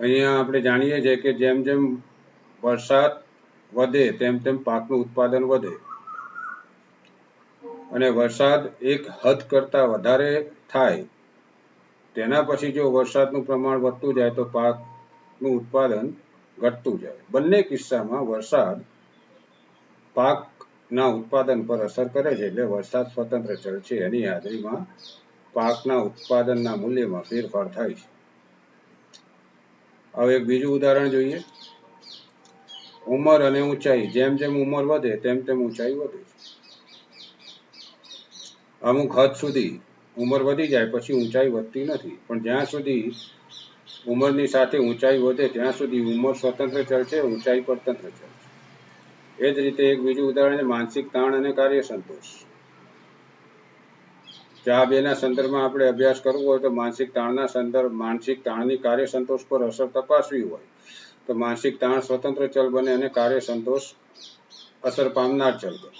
અહીંયા આપણે જાણીએ છીએ કે જેમ જેમ વરસાદ વધે તેમ તેમ પાકનું ઉત્પાદન વધે અને વરસાદ એક હદ કરતાં વધારે થાય તેના પછી જો વરસાદનું પ્રમાણ વધતું જાય તો પાકનું ઉત્પાદન ઘટતું જાય. બંને કિસ્સામાં વરસાદ પાકના ઉત્પાદન પર અસર કરે છે, એટલે વરસાદ સ્વતંત્ર ચલ છે. એની હાજરીમાં પાકના ઉત્પાદનના મૂલ્યમાં ફેરફાર થાય છે. હવે એક બીજું ઉદાહરણ જોઈએ. ઉંમર અને ઊંચાઈ. જેમ જેમ ઉંમર વધે તેમ તેમ ઊંચાઈ વધે છે. અમુક હદ સુધી ઉંમર વધી જાય પછી ઊંચાઈ વધતી નથી, પણ જ્યાં સુધી ઉંમરની સાથે ઊંચાઈ વધે ત્યાં સુધી ઉંમર સ્વતંત્ર ચલ છે, ઊંચાઈ પરતંત્ર ચલ છે. એ જ રીતે એક બીજું ઉદાહરણ છે માનસિક તાણ અને કાર્ય સંતોષ. જો આ બેના સંદર્ભમાં આપણે અભ્યાસ કરવો હોય તો માનસિક તાણની કાર્ય સંતોષ પર અસર તપાસવી હોય તો માનસિક તાણ સ્વતંત્ર ચલ બને અને કાર્ય સંતોષ અસર પામનાર ચલ બને.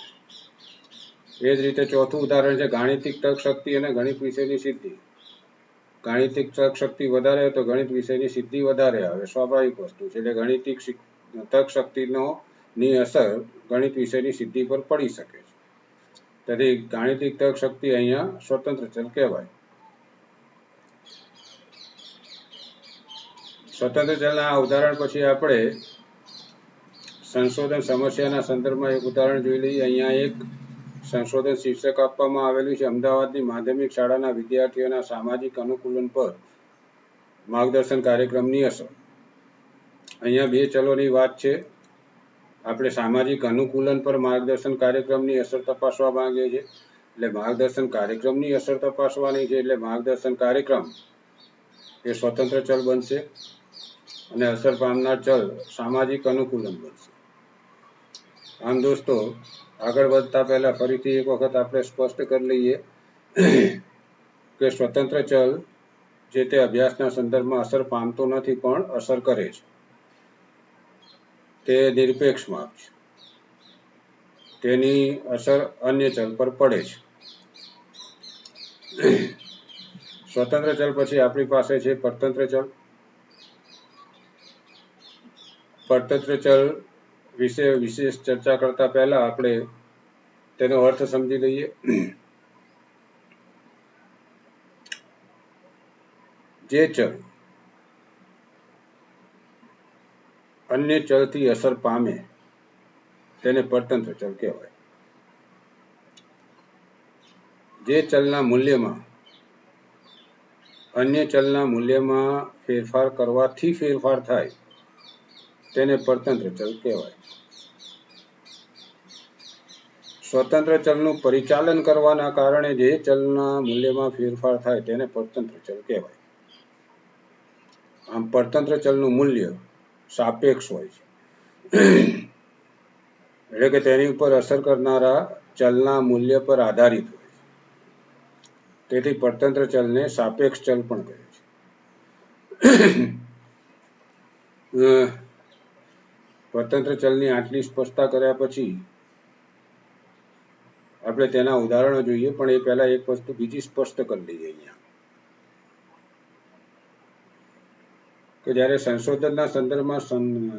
એ જ રીતે ચોથું ઉદાહરણ છે ગાણિતિક તર્ક શક્તિ અને ગણિત વિષયની સિદ્ધિ. ગાણિતિક તર્ક શક્તિ વધારે તો ગણિત વિષયની સિદ્ધિ વધારે આવે, સ્વાભાવિક વસ્તુ છે. એટલે ગાણિતિક તર્ક શક્તિની અસર ગણિત વિષયની સિદ્ધિ પર પડી શકે છે. તેથી ગાણિતિક તર્ક શક્તિ અહીંયા સ્વતંત્ર ચલ કહેવાય. સ્વતંત્ર ચલના આ ઉદાહરણ પછી આપણે સંશોધન સમસ્યાના સંદર્ભમાં એક ઉદાહરણ જોઈ લઈએ. અહીંયા એક સંશોધન શીર્ષક આપવામાં આવેલું છે અમદાવાદની માધ્યમિક શાળાના વિદ્યાર્થીઓના સામાજિક અનુકૂલન પર માર્ગદર્શન કાર્યક્રમની અસર. અહીંયા બે ચલોની વાત છે. આપણે સામાજિક અનુકૂલન પર માર્ગદર્શન કાર્યક્રમની અસર તપાસવા માંગીએ છીએ. એટલે માર્ગદર્શન કાર્યક્રમની અસર તપાસવાની છે, એટલે માર્ગદર્શન કાર્યક્રમ એ સ્વતંત્ર ચલ બનશે અને અસર પામનાર ચલ સામાજિક અનુકૂલન બનશે. આમ દોસ્તો, આગળ વધતા પહેલા ફરીથી એક વખત આપણે સ્પષ્ટ કરી લઈએ કે સ્વતંત્ર ચલ જે તે અભ્યાસના સંદર્ભમાં અસર પામતો નથી પણ અસર કરે છે. તે નિરપેક્ષ માપ છે. તેની અસર અન્ય ચલ પર પડે છે. સ્વતંત્ર ચલ પછી આપણી પાસે છે પરતંત્ર ચલ. પરતંત્ર ચલ વિશે વિશેષ ચર્ચા કરતા પહેલા આપણે તેનો અર્થ સમજી લઈએ. જે ચલ અન્ય ચલથી અસર પામે તેને પરતંત્ર ચલ કહેવાય. જે ચલના મૂલ્યમાં અન્ય ચલના મૂલ્યમાં ફેરફાર કરવાથી ફેરફાર થાય તેને પરતંત્ર ચલ કહેવાય. સ્વતંત્ર ચલનું પરિચાલન કરવાના કારણે જે ચલના મૂલ્યમાં ફેરફાર થાય તેને પરતંત્ર ચલ કહેવાય. આમ પરતંત્ર ચલનું મૂલ્ય સાપેક્ષ હોય છે, એટલે કે તેની ઉપર અસર કરનારા ચલના મૂલ્ય પર આધારિત હોય છે. તેથી પરતંત્ર ચલને સાપેક્ષ ચલ પણ કહે છે. પરતંત્ર ચલની આટલી સ્પષ્ટતા કર્યા પછી આપણે તેના ઉદાહરણો જોઈએ, પણ એ પહેલા એક વસ્તુ બીજી સ્પષ્ટ કરી લઈએ અહીંયા કે જ્યારે સંશોધનના સંદર્ભમાં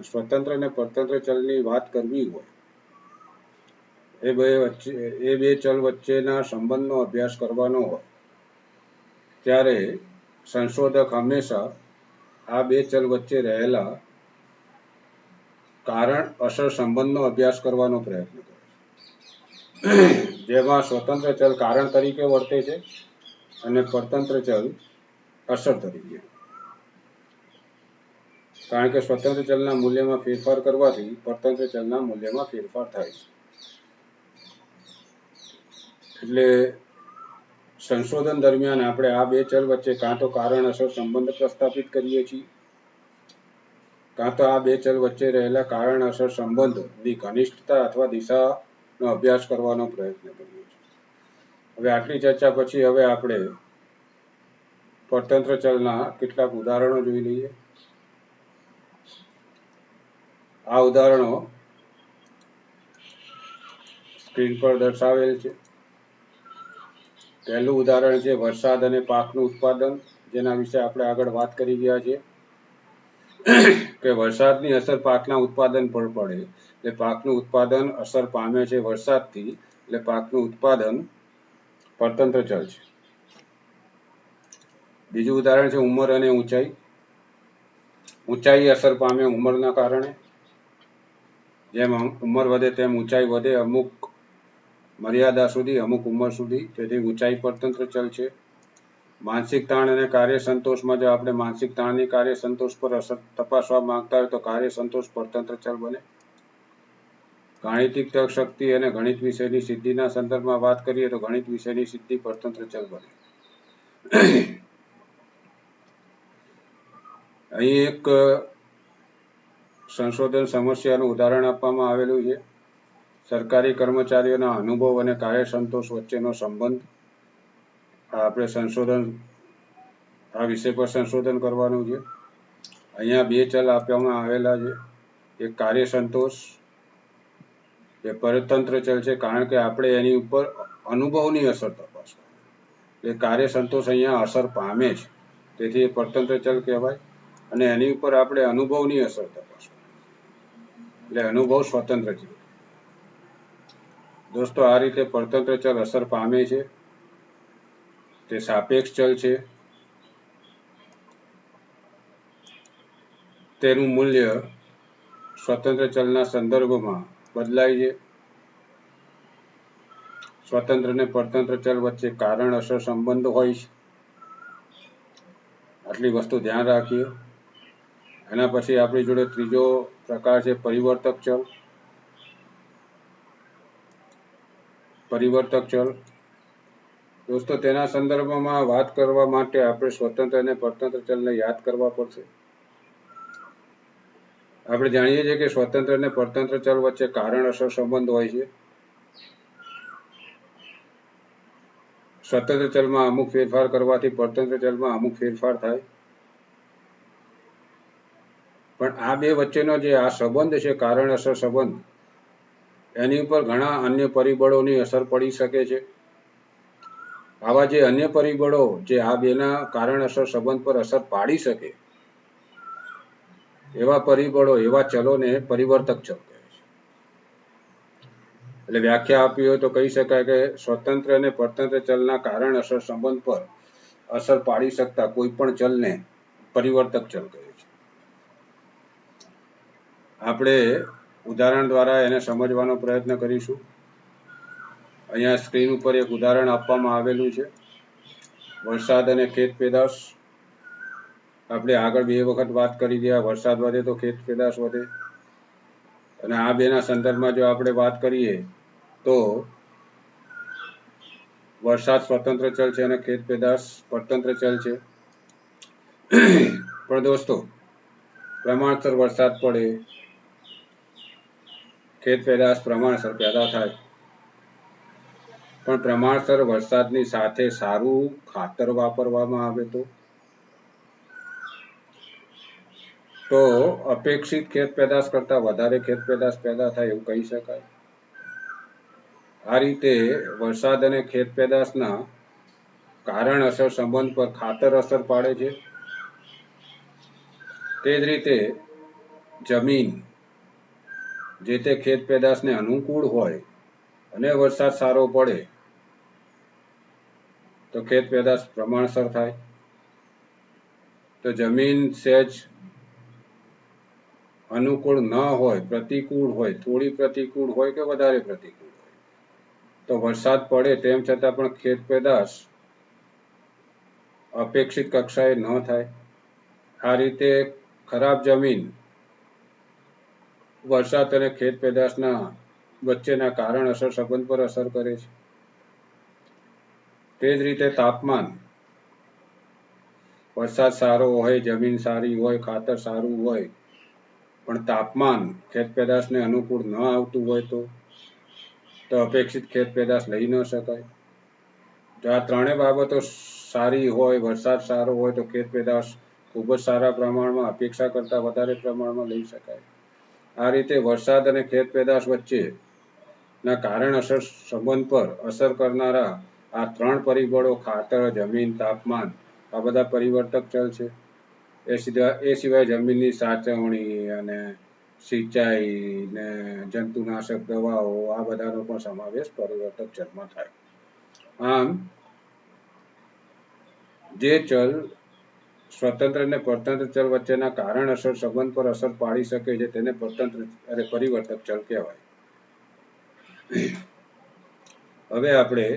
સ્વતંત્ર અને પરતંત્ર ચલની વાત કરવી હોય, એ બે ચલ વચ્ચેના સંબંધનો અભ્યાસ કરવાનો હોય ત્યારે સંશોધક હંમેશા આ બે ચલ વચ્ચે રહેલા કારણ અસર સંબંધનો અભ્યાસ કરવાનો પ્રયત્ન કરે છે. જેમાં સ્વતંત્ર ચલ કારણ તરીકે વર્તે છે અને પરતંત્ર ચલ અસર તરીકે. કારણ કે સ્વતંત્ર ચલના મૂલ્યમાં ફેરફાર કરવાથી પરતંત્ર ચલના મૂલ્યમાં ફેરફાર થાય છે. એટલે સંશોધન દરમિયાન આપણે આ બે ચલ વચ્ચે કાં તો કારણ અસર સંબંધ પ્રસ્થાપિત કરીએ છીએ, કાં તો આ બે ચલ વચ્ચે રહેલા કારણ અસર સંબંધની ઘનિષ્ઠતા અથવા દિશાનો અભ્યાસ કરવાનો પ્રયત્ન કરીએ છીએ. હવે આટલી ચર્ચા પછી હવે આપણે પરતંત્ર ચલના કેટલાક ઉદાહરણો જોઈ લઈએ. આ ઉદાહરણો સ્ક્રીન પર દર્શાવેલ છે. પહેલું ઉદાહરણ છે વરસાદ અને પાકનું ઉત્પાદન, જેના વિશે આપણે આગળ વાત કરી ગયા છીએ. કે વરસાદની અસર પાકના ઉત્પાદન પર પડે એટલે પાકનું ઉત્પાદન અસર પામે છે વરસાદથી, એટલે પાકનું ઉત્પાદન પરતંત્ર ચલ છે. બીજું ઉદાહરણ છે ઉંમર અને ઊંચાઈ. ઊંચાઈ અસર પામે ઉંમરના કારણે. જેમ ઉંમર વધે તેમ ઊંચાઈ વધે અમુક મર્યાદા સુધી, અમુક ઉંમર સુધી, તેથી ઊંચાઈ પરતંત્ર ચલ છે. માનસિક તાણ અને કાર્ય સંતોષમાં જો આપણે માનસિક તાણની કાર્ય સંતોષ પર અસર તપાસવા માંગતા હોય તો કાર્ય સંતોષ પરતંત્ર ચલ બને. ગાણિતિક તર્ક શક્તિ અને ગણિત વિષયની સિદ્ધિના સંદર્ભમાં વાત કરીએ તો ગણિત વિષયની સિદ્ધિ પરતંત્ર ચલ બને. અહીં એક સંશોધન સમસ્યાનું ઉદાહરણ આપવામાં આવેલું છે. સરકારી કર્મચારીઓના અનુભવ અને કાર્ય સંતોષ વચ્ચેનો સંબંધ. આપણે સંશોધન આ વિષય પર સંશોધન કરવાનું છે. અહીંયા બે ચલ આપવામાં આવેલા છે. એક કાર્ય સંતોષ એ પરતંત્ર ચલ છે કારણ કે આપણે એની ઉપર અનુભવની અસર તપાસવા, એટલે કાર્ય સંતોષ અહીંયા અસર પામે છે, તેથી એ પરતંત્ર ચલ કહેવાય. અને એની ઉપર આપણે અનુભવની અસર તપાસવા, એટલે અનુભવ સ્વતંત્ર છે. દોસ્તો આ રીતે પરતંત્ર ચલ અસર પામે છે, તે સાપેક્ષ ચલ છે. તેનું મૂલ્ય સ્વતંત્ર ચલના સંદર્ભમાં બદલાય છે. સ્વતંત્ર અને પરતંત્ર ચલ વચ્ચે કારણ અસર સંબંધ હોય છે. આટલી વસ્તુ ધ્યાન રાખીએ. એના પછી આપણી જોડે ત્રીજો પ્રકાર છે પરિવર્તક ચલ. પરિવર્તક ચલ દોસ્તો તેના સંદર્ભમાં વાત કરવા માટે આપણે સ્વતંત્ર અને પરતંત્ર ચલને યાદ કરવા પડશે. આપણે જાણીએ છીએ કે સ્વતંત્ર અને પરતંત્ર ચલ વચ્ચે કારણ અસર સંબંધ હોય છે. સ્વતંત્ર ચલમાં અમુક ફેરફાર કરવાથી પરતંત્ર ચલમાં અમુક ફેરફાર થાય. પણ આ બે વચ્ચેનો જે આ સંબંધ છે કારણ અસર સંબંધ, એની ઉપર ઘણા અન્ય પરિબળોની અસર પડી શકે છે. આવા જે અન્ય પરિબળો જે આ બેના કારણ અસર સંબંધ પર અસર પાડી શકે, એવા પરિબળો એવા ચલોને પરિવર્તક ચલ કહે છે. એટલે વ્યાખ્યા આપી હોય તો કહી શકાય કે સ્વતંત્ર અને પરતંત્ર ચલના કારણ અસર સંબંધ પર અસર પાડી શકતા કોઈ પણ ચલને પરિવર્તક ચલ કહે છે. આપણે ઉદાહરણ દ્વારા એને સમજવાનો પ્રયત્ન કરીશું. અહીંયા સ્ક્રીન ઉપર એક ઉદાહરણ આપવામાં આવેલું છે. વરસાદ અને ખેત પેદાશ. આપણે આગળ બે વખત વાત કરી ગયા, વરસાદ વધે તો ખેત પેદાશ વધે, અને આ બેના સંદર્ભમાં જો આપણે વાત કરીએ તો વરસાદ સ્વતંત્ર ચલ છે અને ખેત પેદાશ પરતંત્ર ચલ છે. પણ દોસ્તો પ્રમાણસર વરસાદ પડે, ખેત પેદાશ પ્રમાણસર પેદા થાય. પણ પ્રમાણસર વરસાદની સાથે સારું ખાતર વાપરવામાં આવે તો અપેક્ષિત ખેત પેદાશ કરતા વધારે ખેત પેદાશ પેદા થાય એવું કહી શકાય. આ રીતે વરસાદ અને ખેત પેદાશના કારણ અસર સંબંધ પર ખાતર અસર પાડે છે. તે જ રીતે જમીન જે તે ખેત પેદાશને અનુકૂળ હોય અને વરસાદ સારો પડે તો ખેત પેદાશ પ્રમાણસર થાય. તો જમીન સહેજ અનુકૂળ ન હોય, પ્રતિકૂળ હોય, થોડી પ્રતિકૂળ હોય કે વધારે પ્રતિકૂળ હોય, તો વરસાદ પડે તેમ છતાં પણ ખેત પેદાશ અપેક્ષિત કક્ષાએ ન થાય. આ રીતે ખરાબ જમીન વરસાદ અને ખેત પેદાશના વચ્ચેના કારણ અસર સંબંધ પર અસર કરે છે. તે જ રીતે તાપમાન. વરસાદ સારો હોય, જમીન સારી હોય, ખાતર સારું હોય, પણ તાપમાન ખેત પેદાશને અનુકૂળ ન આવતું હોય તો અપેક્ષિત ખેત પેદાશ લઈ ન શકાય. જો આ ત્રણેય બાબતો સારી હોય, વરસાદ સારો હોય તો ખેત પેદાશ ખૂબ જ સારા પ્રમાણમાં, અપેક્ષા કરતા વધારે પ્રમાણમાં લઈ શકાય. આ રીતે વરસાદ અને ખેત પેદાશ વચ્ચેના કારણ અસર સંબંધ પર અસર કરનારા આ ત્રણ પરિબળો ખાતર, જમીન, તાપમાન, આ બધા પરિવર્તક ચલ છે. એ સિવાય જમીનની સાચવણી અને સિંચાઈ ને જંતુનાશક દવાઓ આ બધાનો પણ સમાવેશ પરિવર્તક ચલમાં થાય. આમ જે ચલ સ્વતંત્ર અને પરતંત્ર ચલ વચ્ચેના કારણ અસર સંબંધ પર અસર પાડી શકે છે તેને પરિવર્તક ચલ કહેવાય. હવે આપણે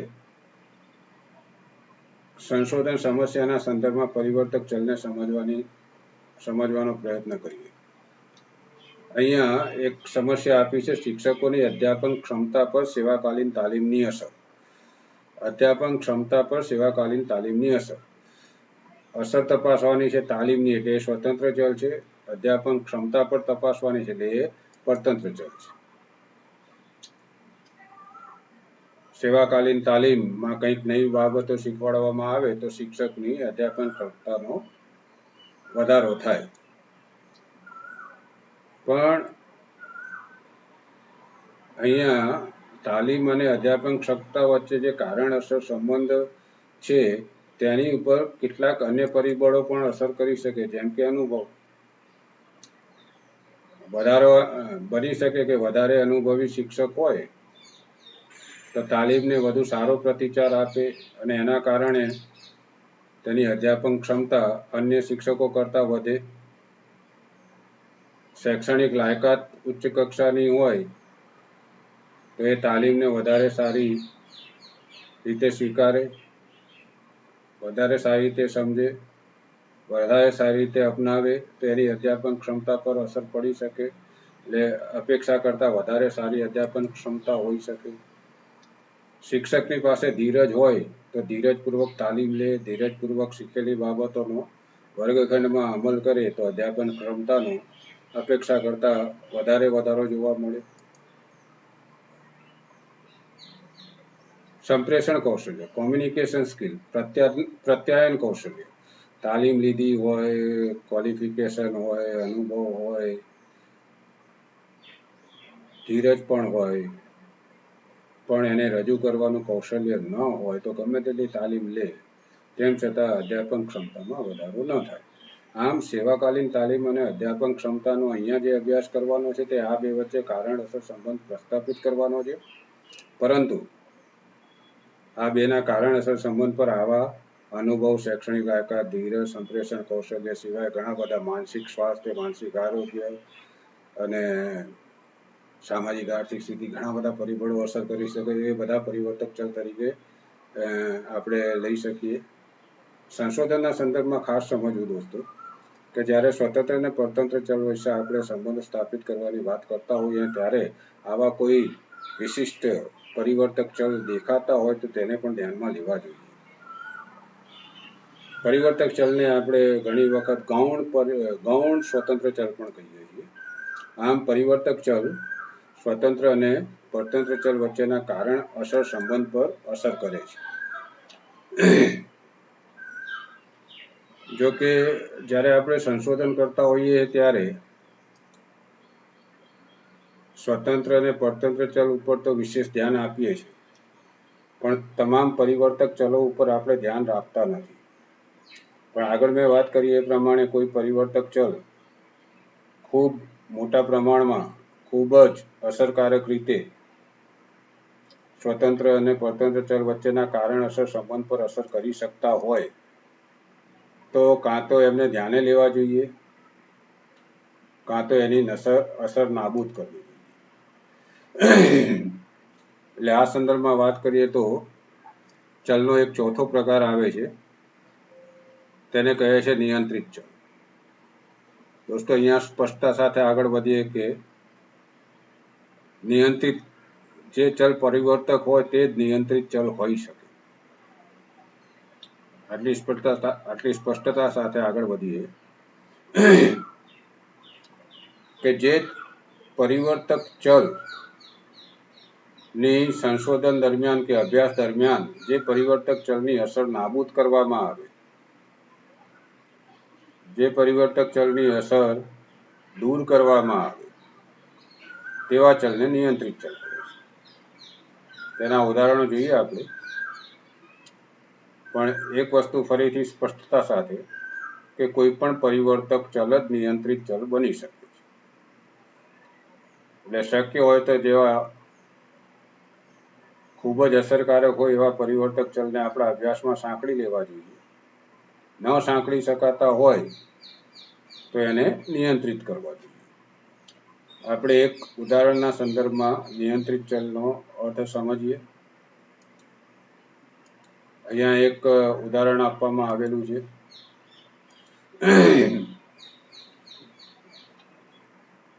સંશોધન સમસ્યાના સંદર્ભમાં પરિવર્તક ચલને સમજવાનો પ્રયત્ન કરીએ. અહીંયા એક સમસ્યા આપી છે, શિક્ષકોની અધ્યાપન ક્ષમતા પર સેવાકાલીન તાલીમની અસર. અધ્યાપન ક્ષમતા પર સેવાકાલીન તાલીમની અસર તપાસવાની છે તાલીમની, એટલે એ સ્વતંત્ર ચલ છે. અધ્યાપન ક્ષમતા પર તપાસવાની છે એટલે એ પરતંત્ર ચલ છે. સેવાકાલીન તાલીમમાં કંઈક નવી બાબતો શીખવાડવામાં આવે તો શિક્ષકની અધ્યાપન ક્ષમતાનો વધારો થાય. પણ અહીંયા તાલીમ અને અધ્યાપન ક્ષમતા વચ્ચે જે કારણ અસર સંબંધ છે તેની ઉપર કેટલાક અન્ય પરિબળો પણ અસર કરી શકે, જેમ કે અનુભવ. બની શકે કે વધારે અનુભવી શિક્ષક હોય તો તાલીમને વધુ સારો પ્રતિચાર આપે અને એના કારણે તેની અધ્યાપન ક્ષમતા અન્ય શિક્ષકો કરતાં વધે. શૈક્ષણિક લાયકાત ઉચ્ચ કક્ષાની હોય તો એ તાલીમને વધારે સારી રીતે સ્વીકારે, વધારે સારી રીતે સમજે, વધારે સારી રીતે અપનાવે તો એની અધ્યાપન ક્ષમતા પર અસર પડી શકે. એટલે અપેક્ષા કરતાં વધારે સારી અધ્યાપન ક્ષમતા હોઈ શકે. શિક્ષકની પાસે ધીરજ હોય તો ધીરજપૂર્વક તાલીમ લે, ધીરજપૂર્વક શીખેલી બાબતોનો વર્ગખંડમાં અમલ કરે તો અધ્યાપન ક્ષમતાનો અપેક્ષા કરતાં વધારો જોવા મળે. સંપ્રેષણ કૌશલ્ય, કોમ્યુનિકેશન સ્કિલ, પ્રત્યાયન કૌશલ્ય. તાલીમ લીધી હોય, ક્વોલિફિકેશન હોય, અનુભવ હોય, ધીરજ પણ હોય, પણ એને રજૂ કરવાનું કૌશલ્ય ન હોય તો ગમે તેટલી તાલીમ લે તેમ છતાં અધ્યાપન ક્ષમતામાં વધારો ન થાય. આમ સેવાકાલીન તાલીમ અને અધ્યાપન ક્ષમતાનો અહીંયા જે અભ્યાસ કરવાનો છે તે આ બે વચ્ચે કારણ અસર સંબંધ પ્રસ્થાપિત કરવાનો છે. પરંતુ આ બેના કારણ અસર સંબંધ પર આવા અનુભવ, શૈક્ષણિક લાયકાત, ધીરજ, સંપ્રેષણ કૌશલ્ય સિવાય ઘણા બધા માનસિક સ્વાસ્થ્ય, માનસિક આરોગ્ય અને સામાજિક આર્થિક સ્થિતિ ઘણા બધા પરિબળો અસર કરી શકે છે. એ બધા પરિવર્તક ચલ તરીકે આપણે લઈ શકીએ. સંશોધનના સંદર્ભમાં ખાસ સમજવું દોસ્તો કે જ્યારે સ્વતંત્ર અને પરતંત્ર ચલ વિશે આપણે સંબંધ સ્થાપિત કરવાની વાત કરતા હોઈએ ત્યારે આવા કોઈ વિશિષ્ટ પરિવર્તક ચલ દેખાતા હોય તો તેને પણ ધ્યાનમાં લેવા જોઈએ. પરિવર્તક ચલને આપણે ઘણી વખત ગૌણ સ્વતંત્ર ચલ પણ કહીએ છીએ. આમ પરિવર્તક ચલ સ્વતંત્ર અને પરતંત્ર ચલ વચ્ચેના કારણ અસર સંબંધ પર અસર કરે છે. જો કે જ્યારે આપણે સંશોધન કરતા હોઈએ ત્યારે સ્વતંત્ર અને પરતંત્ર ચલ ઉપર તો વિશેષ ધ્યાન આપીએ છીએ, પણ તમામ પરિવર્તક ચલો ઉપર આપણે ધ્યાન રાખતા નથી. પણ આગળ મેં વાત કરી એ પ્રમાણે કોઈ પરિવર્તક ચલ ખૂબ મોટા પ્રમાણમાં ખૂબ જ અસરકારક રીતે સ્વતંત્ર અને પરતંત્ર ચલ વચ્ચેના કારણ અસર સંબંધ પર અસર કરી શકતા હોય તો કાં તો એમને ધ્યાને લેવા જોઈએ, કાં તો એની અસર નાબૂદ કરવી જોઈએ. એટલે આ સંદર્ભમાં વાત કરીએ તો ચલનો એક ચોથો પ્રકાર આવે છે, તેને કહે છે નિયંત્રિત ચલ. દોસ્તો અહીંયા સ્પષ્ટતા સાથે આગળ વધીએ કે નિયંત્રિત જે ચલ પરિવર્તક હોય તે જ નિયંત્રિત ચલ હોઈ શકે. આટલી સ્પષ્ટતા સાથે આગળ વધીએ કે જે પરિવર્તક ચલ ની સંશોધન દરમિયાન કે અભ્યાસ દરમિયાન જે પરિવર્તક ચલની અસર નાબૂદ કરવામાં આવે, જે પરિવર્તક ચલની અસર દૂર કરવામાં આવે તેવા ચલને નિયંત્રિત ચલ કહે છે. તેના ઉદાહરણો જોઈએ આપણે. પણ એક વસ્તુ ફરીથી સ્પષ્ટતા સાથે કે કોઈ પણ પરિવર્તક ચલ જ નિયંત્રિત ચલ બની શકે છે. એટલે શક્ય હોય તો જેવા ખૂબ જ અસરકારક હોય એવા પરિવર્તક ચલને આપણા અભ્યાસમાં સાંકળી લેવા જોઈએ. ન સાંકળી શકાતા હોય તો એને નિયંત્રિત કરવા જોઈએ. આપણે એક ઉદાહરણના સંદર્ભમાં નિયંત્રિત ચલનો અર્થ સમજીએ. અહીંયા એક ઉદાહરણ આપવામાં આવેલું છે.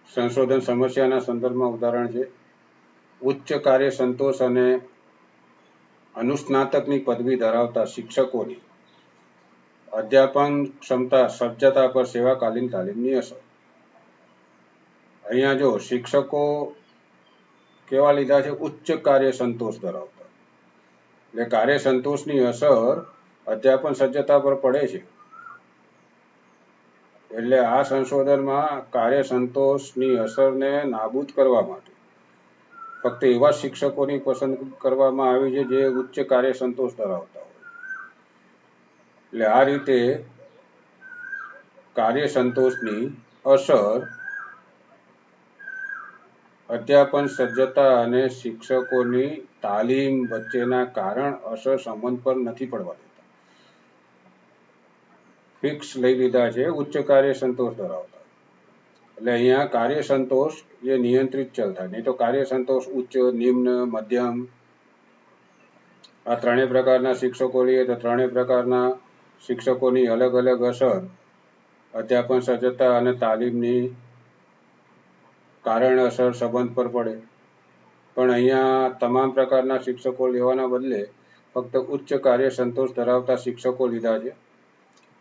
સંશોધન સમસ્યાના સંદર્ભમાં ઉદાહરણ છે. ઉચ્ચ કાર્ય સંતોષ અને અનુસ્નાતકની પદવી ધરાવતા શિક્ષકોની અધ્યાપન ક્ષમતા સજ્જતા પર સેવાકાલીન તાલીમની અસર. અહીંયા જો શિક્ષકો કેવા લીધા છે? ઉચ્ચ કાર્ય સંતોષ ધરાવતા. એટલે કાર્ય સંતોષની અસર અધ્યાપન સજ્જતા પર પડે છે. એટલે આ સંશોધનમાં કાર્ય સંતોષની અસરને નાબૂદ કરવા માટે ફક્ત એવા શિક્ષકોની પસંદ કરવામાં આવી છે જે ઉચ્ચ કાર્ય સંતોષ ધરાવતા હોય. એટલે આ રીતે કાર્ય સંતોષની અસર અધ્યાપન સજ્જતા અને શિક્ષકોની તાલીમ વચ્ચેના કારણ અસર સંબંધ પર નથી પડવા દેતા. ફિક્સ લઈ લીધા છે ઉચ્ચ કાર્ય સંતોષ ધરાવતા. એટલે અહીંયા કાર્ય સંતોષ એ નિયંત્રિત ચલ થાય. નહીં તો કાર્ય સંતોષ ઉચ્ચ, નિમ્ન, મધ્યમ આ ત્રણેય પ્રકારના શિક્ષકો લઈએ તો ત્રણેય પ્રકારના શિક્ષકોની અલગ અલગ અસર અધ્યાપન સજ્જતા અને તાલીમની કારણ અસર સંબંધ પર પડે. પણ અહીંયા તમામ પ્રકારના શિક્ષકો લેવાના બદલે ફક્ત ઉચ્ચ કાર્ય સંતોષ ધરાવતા શિક્ષકો લીધા છે.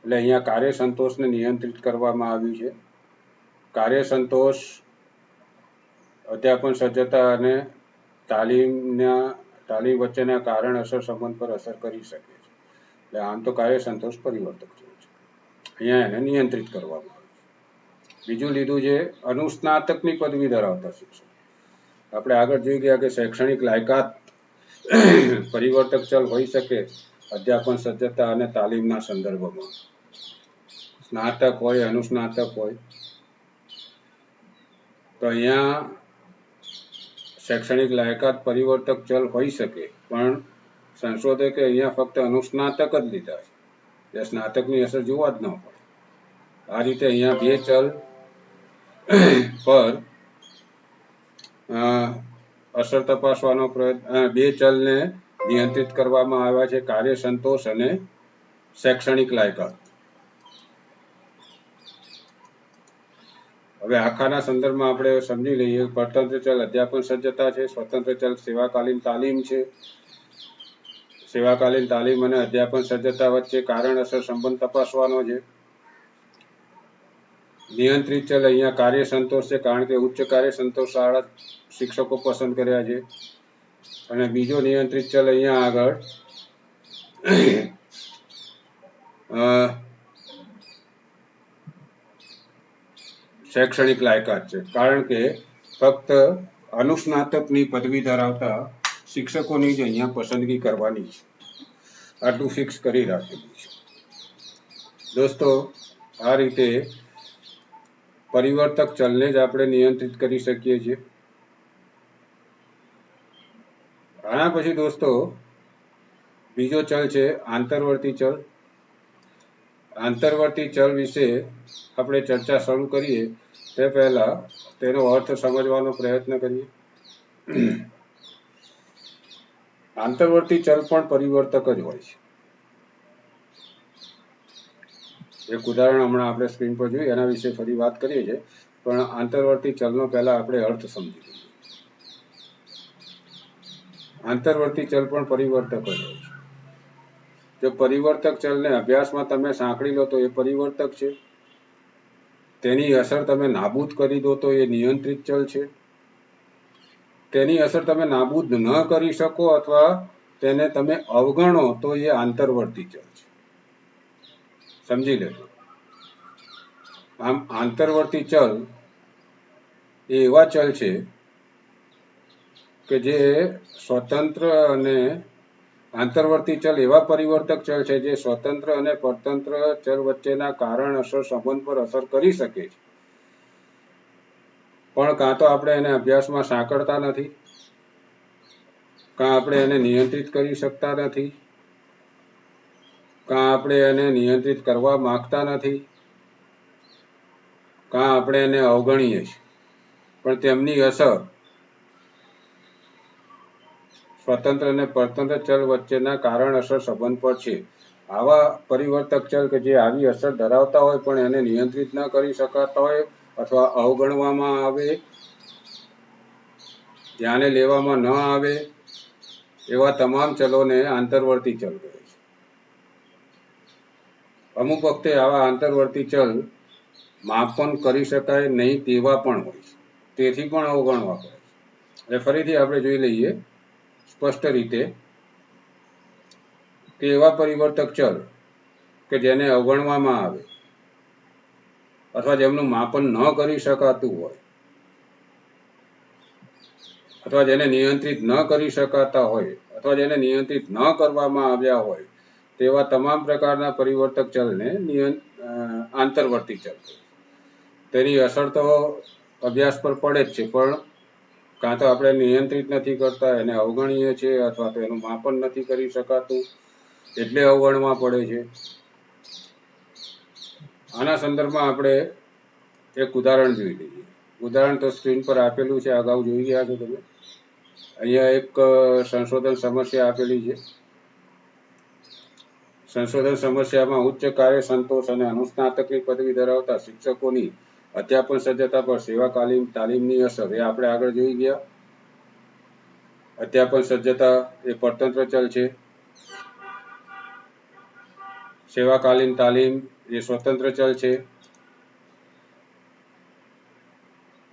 એટલે અહીંયા કાર્ય સંતોષને નિયંત્રિત કરવામાં આવ્યું છે. કાર્ય સંતોષ અધ્યાપન સજ્જતા અને તાલીમ વચ્ચેના કારણ અસર સંબંધ પર અસર કરી શકે છે. એટલે આમ તો કાર્ય સંતોષ પરિવર્તક છે. અહીંયા એને નિયંત્રિત કરવામાં આવે છે. બીજું લીધું છે અનુસ્નાતકની પદવી ધરાવતા શિક્ષક. આપણે આગળ જોઈ ગયા કે શૈક્ષણિક લાયકાત પરિવર્તક ચલ હોઈ શકે અધ્યાપન સજ્જતા અને તાલીમના સંદર્ભમાં. સ્નાતક હોય, અનુસ્નાતક હોય. તો અહીંયા શૈક્ષણિક લાયકાત પરિવર્તક ચલ હોઈ શકે, પણ સંશોધકે અહીંયા ફક્ત અનુસ્નાતક જ લીધા છે. એટલે સ્નાતકની અસર જોવા જ ન પડે. આ રીતે અહીંયા બે ચલ પર અસર તપાસવાનો પ્રયત્ન, બે ચલને નિયંત્રિત કરવામાં આવ્યા છે, કાર્ય સંતોષ અને શૈક્ષણિક લાયકાત. હવે આખાના સંદર્ભમાં આપણે સમજી લઈએ. પરતંત્ર ચલ અધ્યાપન સજ્જતા છે, સ્વતંત્ર ચલ સેવાકાલીન તાલીમ છે. સેવાકાલીન તાલીમ અને અધ્યાપન સજ્જતા વચ્ચે કારણ અસર સંબંધ તપાસવાનો છે. નિયંત્રિત ચલ અહીંયા કાર્ય સંતોષ છે, કારણ કે ઉચ્ચ કાર્ય સંતોષ વાળા શિક્ષકો પસંદ કર્યા છે. અને બીજો નિયંત્રિત ચલ અહીંયા આગળ શૈક્ષણિક લાયકાત છે, કારણ કે ફક્ત અનુસ્નાતકની પદવી ધરાવતા શિક્ષકોની જ અહીંયા પસંદગી કરવાની છે. આટલું ફિક્સ કરી રાખેલું છે. દોસ્તો, આ રીતે પરિવર્તક ચલને જ આપણે નિયંત્રિત કરી શકીએ છીએ. આના પછી દોસ્તો બીજો ચલ છે આંતરવર્તી ચલ. આંતરવર્તી ચલ વિશે આપણે ચર્ચા શરૂ કરીએ તે પહેલા તેનો અર્થ સમજવાનો પ્રયત્ન કરીએ. આંતરવર્તી ચલ પણ પરિવર્તક જ હોય છે. એક ઉદાહરણ હમણાં આપણે સ્ક્રીન પર જોયું, એના વિશે ફરી વાત કરીએ છીએ, પણ આંતરવર્તી ચલનો પહેલા આપણે અર્થ સમજી લઈએ. આંતરવર્તી ચલ પણ પરિવર્તક જ હોય છે. જો પરિવર્તક ચલને અભ્યાસમાં તમે સાંકળી લો તો એ પરિવર્તક છે. તેની અસર તમે નાબૂદ કરી દો તો એ નિયંત્રિત ચલ છે. તેની અસર તમે નાબૂદ ન કરી શકો અથવા તેને તમે અવગણો તો એ આંતરવર્તી ચલ છે. સમજી લેજો. આમ આંતરવર્તી ચલ એ એવા ચલ છે કે જે સ્વતંત્ર અને આંતરવર્તી ચલ એવા પરિવર્તક ચલ છે જે સ્વતંત્ર અને પરતંત્ર ચલ વચ્ચેના કારણ અસર સંબંધ પર અસર કરી શકે છે, પણ કાં તો આપણે એને અભ્યાસમાં સાંકળતા નથી, કાં આપણે એને નિયંત્રિત કરી શકતા નથી, કાં આપણે એને નિયંત્રિત કરવા માંગતા નથી, કાં આપણે એને અવગણીએ છીએ, પણ તેમની અસર સ્વતંત્ર અને પરતંત્ર ચલ વચ્ચેના કારણ અસર સંબંધ પર છે. આવા પરિવર્તક ચલ કે જે આવી અસર ધરાવતા હોય પણ એને નિયંત્રિત ન કરી શકાતા હોય અથવા અવગણવામાં આવે, ધ્યાને લેવામાં ન આવે, એવા તમામ ચલોને આંતરવર્તી ચલ કહે છે. અમુક વખતે આવા આંતરવર્તી ચલ માપન કરી શકાય નહીં તેવા પણ હોય છે, તેથી પણ અવગણવા પડે છે. એટલે ફરીથી આપણે જોઈ લઈએ સ્પષ્ટ રીતે કે એવા પરિવર્તક ચલ કે જેને અવગણવામાં આવે અથવા જેમનું માપન ન કરી શકાતું હોય અથવા જેને નિયંત્રિત ન કરી શકાતા હોય અથવા જેને નિયંત્રિત ન કરવામાં આવ્યા હોય તેવા તમામ પ્રકારના પરિવર્તક ચલને આંતરવર્તી ચલ કહે છે. તેની અસર તો અભ્યાસ પર પડે જ છે, પણ કાં તો આપણે નિયંત્રિત નથી કરતા, એને અવગણીએ છીએ અથવા તો એનું માપન નથી કરી શકાતું એટલે અવગણવા પડે છે. આના સંદર્ભમાં આપણે એક ઉદાહરણ જોઈ લઈએ. ઉદાહરણ તો સ્ક્રીન પર આપેલું છે, અગાઉ જોઈ ગયા છો તમે. અહીંયા એક સંશોધન સમસ્યા આપેલી છે. સંશોધન સમસ્યામાં ઉચ્ચ કાર્ય સંતોષ અને અનુસ્નાતકની પદવી ધરાવતા શિક્ષકોની અધ્યાપન સજ્જતા પર સેવાકાલીન તાલીમની અસર એ આપણે આગળ જોઈ ગયા. અધ્યાપન સજ્જતા એ પરતંત્ર ચલ છે, સેવાકાલીન તાલીમ એ સ્વતંત્ર ચલ છે.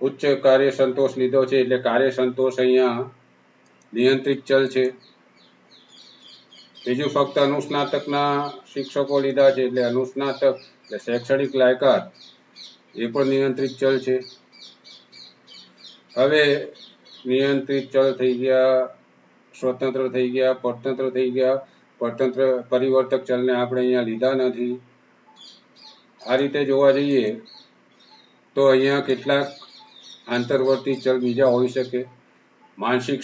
ઉચ્ચ કાર્ય સંતોષ લીધો છે એટલે કાર્ય સંતોષ અહીંયા નિયંત્રિત ચલ છે. બીજું ફક્ત અનુસ્નાતકના શિક્ષકો લીધા છે એટલે અનુસ્નાતક એટલે શૈક્ષણિક લાયકાત એ પણ નિયંત્રિત ચલ છે. હવે નિયંત્રિત ચલ થઈ ગયા, સ્વતંત્ર થઈ ગયા, પરતંત્ર થઈ ગયા. પરતંત્ર પરિવર્તક ચલને આપણે અહીંયા લીધા નથી. આ રીતે જોવા જઈએ તો અહીંયા કેટલાક આંતરવર્તી ચલ બીજા હોઈ શકે. માનસિક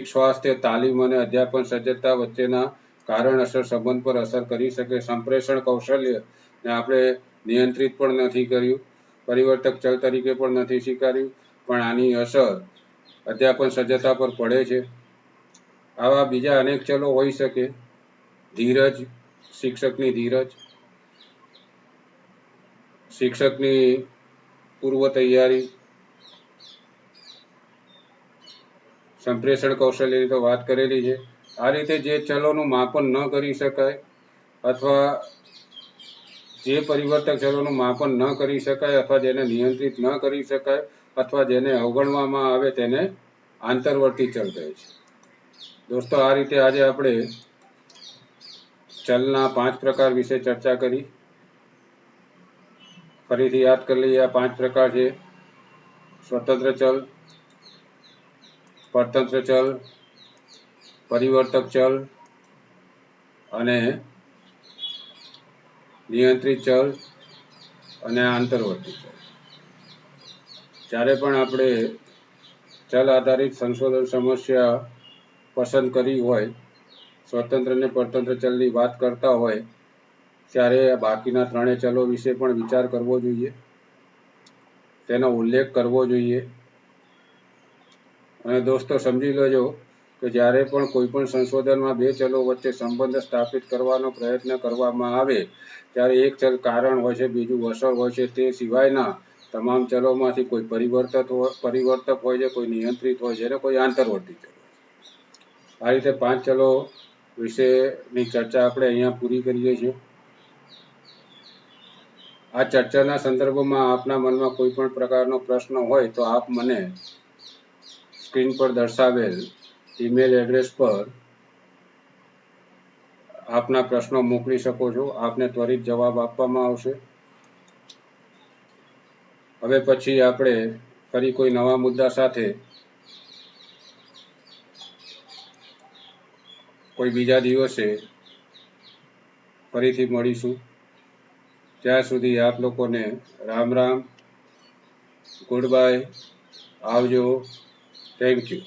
સ્વાસ્થ્ય તાલીમ અને અધ્યાપન સજ્જતા વચ્ચેના કારણ અસર સંબંધ પર અસર કરી શકે. સંપ્રેષણ કૌશલ્ય ને આપણે નિયંત્રિત પણ નથી કર્યું, પરિવર્તક ચલ તરીકે પણ નથી સ્વીકાર્યું, પણ આની અસર અધ્યાપન સજ્જતા પર પડે છે. આવા બીજા અનેક ચલો હોઈ શકે. ધીરજ, શિક્ષકની ધીરજ, શિક્ષકની પૂર્વ તૈયારી, સંપ્રેષણ કૌશલ્યની તો વાત કરેલી છે. આ રીતે જે ચલોનું માપન ન કરી શકાય અથવા જે પરિવર્તક ચલોનું માપન ન કરી શકાય અથવા જેને નિયંત્રિત ન કરી શકાય અથવા જેને અવગણવામાં આવે તેને આંતરવર્તી ચલ કહે છે. દોસ્તો, આ રીતે આજે આપણે ચલના 5 પ્રકાર વિશે ચર્ચા કરી. ફરીથી યાદ કરી લઈએ. આ 5 પ્રકાર છે: સ્વતંત્ર ચલ, પરતંત્ર ચલ, પરિવર્તક ચલ અને નિયંત્રિત ચલ અને આંતરવર્તી ચલ. જ્યારે પણ આપણે ચલ આધારિત સંશોધન સમસ્યા પસંદ કરી હોય, સ્વતંત્ર અને પરતંત્ર ચલની વાત કરતા હોય, ત્યારે બાકીના 3 ચલો વિશે પણ વિચાર કરવો જોઈએ, તેનો ઉલ્લેખ કરવો જોઈએ. અને દોસ્તો સમજી લેજો કે જ્યારે પણ કોઈ પણ સંશોધનમાં 2 ચલો વચ્ચે સંબંધ સ્થાપિત કરવાનો પ્રયત્ન કરવામાં આવે ત્યારે એક ચલ કારણ હોય છે, બીજું અસર હોય છે. તે સિવાયના તમામ ચલોમાંથી કોઈ પરિવર્તક હોય છે, કોઈ નિયંત્રિત હોય છે અને કોઈ આંતરવર્તી ચલ. આ રીતે 5 ચલો વિશેની ચર્ચા આપણે અહીંયા પૂરી કરીએ છીએ. આ ચર્ચાના સંદર્ભમાં આપના મનમાં કોઈ પણ પ્રકારનો પ્રશ્ન હોય તો આપ મને સ્ક્રીન પર દર્શાવેલ ઈમેલ એડ્રેસ પર આપના પ્રશ્નો મોકલી શકો છો. આપને ત્વરિત જવાબ આપવામાં આવશે. હવે પછી આપણે ફરી કોઈ નવા મુદ્દા સાથે કોઈ બીજા દિવસે ફરીથી મળીશું. ત્યાં સુધી આપ લોકોને રામ રામ, ગુડ બાય, આવજો, થેન્ક યુ.